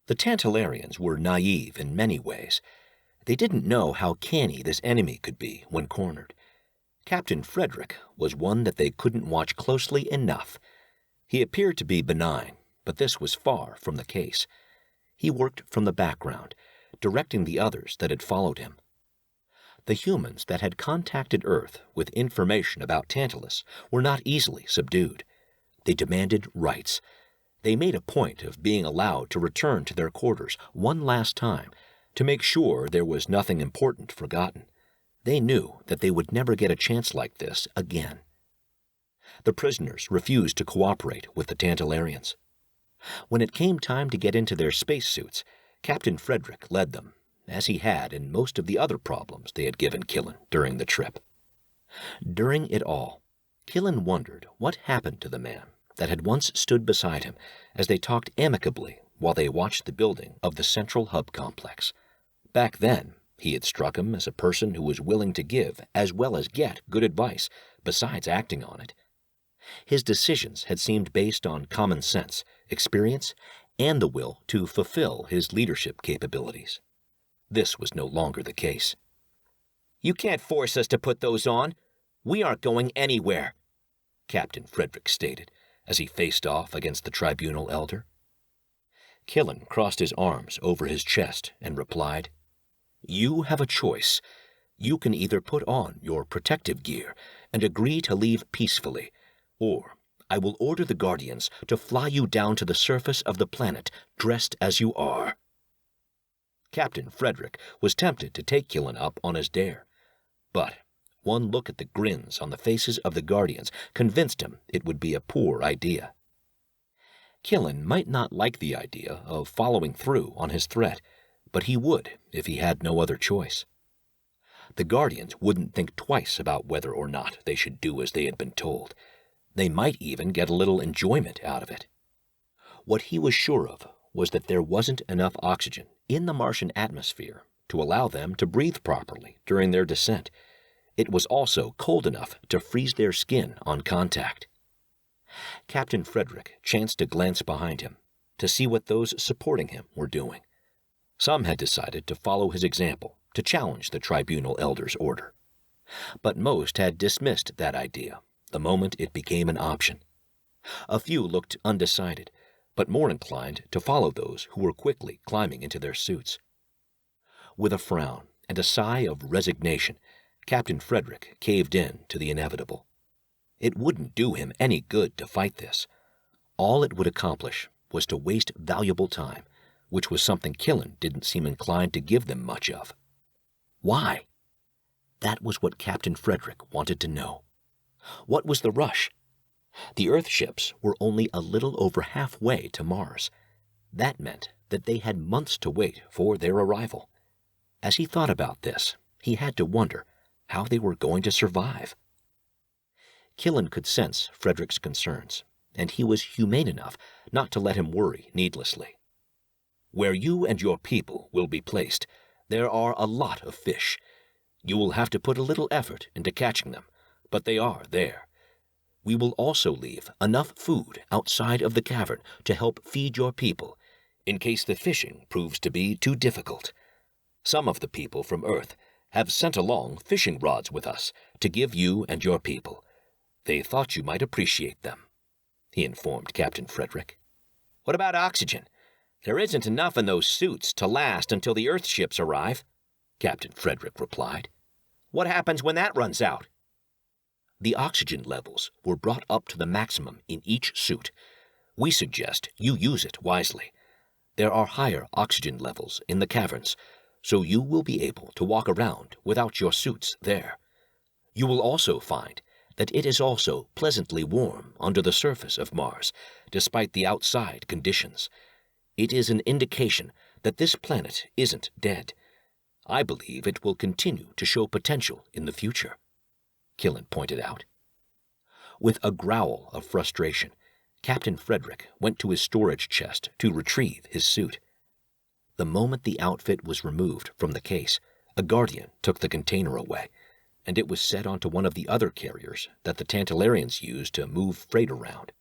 The Tantalarians were naive in many ways. They didn't know how canny this enemy could be when cornered. Captain Frederick was one that they couldn't watch closely enough. He appeared to be benign, but this was far from the case. He worked from the background, directing the others that had followed him. The humans that had contacted Earth with information about Tantalus were not easily subdued. They demanded rights. They made a point of being allowed to return to their quarters one last time to make sure there was nothing important forgotten. They knew that they would never get a chance like this again. The prisoners refused to cooperate with the Tantalarians. When it came time to get into their spacesuits, Captain Frederick led them, as he had in most of the other problems they had given Killen during the trip. During it all, Killen wondered what happened to the man that had once stood beside him as they talked amicably while they watched the building of the Central Hub Complex. Back then, he had struck him as a person who was willing to give as well as get good advice, besides acting on it. His decisions had seemed based on common sense, experience, and the will to fulfill his leadership capabilities. This was no longer the case. "You can't force us to put those on. We aren't going anywhere," Captain Frederick stated as he faced off against the tribunal elder. Killen crossed his arms over his chest and replied, "You have a choice. You can either put on your protective gear and agree to leave peacefully, or I will order the Guardians to fly you down to the surface of the planet dressed as you are." Captain Frederick was tempted to take Killen up on his dare, but one look at the grins on the faces of the Guardians convinced him it would be a poor idea. Killen might not like the idea of following through on his threat, but he would if he had no other choice. The Guardians wouldn't think twice about whether or not they should do as they had been told. They might even get a little enjoyment out of it. What he was sure of was that there wasn't enough oxygen in the Martian atmosphere to allow them to breathe properly during their descent. It was also cold enough to freeze their skin on contact. Captain Frederick chanced to glance behind him to see what those supporting him were doing. Some had decided to follow his example, to challenge the tribunal elder's order. But most had dismissed that idea the moment it became an option. A few looked undecided, but more inclined to follow those who were quickly climbing into their suits. With a frown and a sigh of resignation, Captain Frederick caved in to the inevitable. It wouldn't do him any good to fight this. All it would accomplish was to waste valuable time, which was something Killen didn't seem inclined to give them much of. Why? That was what Captain Frederick wanted to know. What was the rush? The Earth ships were only a little over halfway to Mars. That meant that they had months to wait for their arrival. As he thought about this, he had to wonder how they were going to survive. Killen could sense Frederick's concerns, and he was humane enough not to let him worry needlessly. "Where you and your people will be placed, there are a lot of fish. You will have to put a little effort into catching them, but they are there. We will also leave enough food outside of the cavern to help feed your people, in case the fishing proves to be too difficult. Some of the people from Earth have sent along fishing rods with us to give you and your people. They thought you might appreciate them," he informed Captain Frederick. "What about oxygen? There isn't enough in those suits to last until the Earth ships arrive," Captain Frederick replied. "What happens when that runs out?" "The oxygen levels were brought up to the maximum in each suit. We suggest you use it wisely. There are higher oxygen levels in the caverns, so you will be able to walk around without your suits there. You will also find that it is also pleasantly warm under the surface of Mars, despite the outside conditions. It is an indication that this planet isn't dead. I believe it will continue to show potential in the future," Killen pointed out. With a growl of frustration, Captain Frederick went to his storage chest to retrieve his suit. The moment the outfit was removed from the case, a Guardian took the container away, and it was set onto one of the other carriers that the Tantalarians used to move freight around.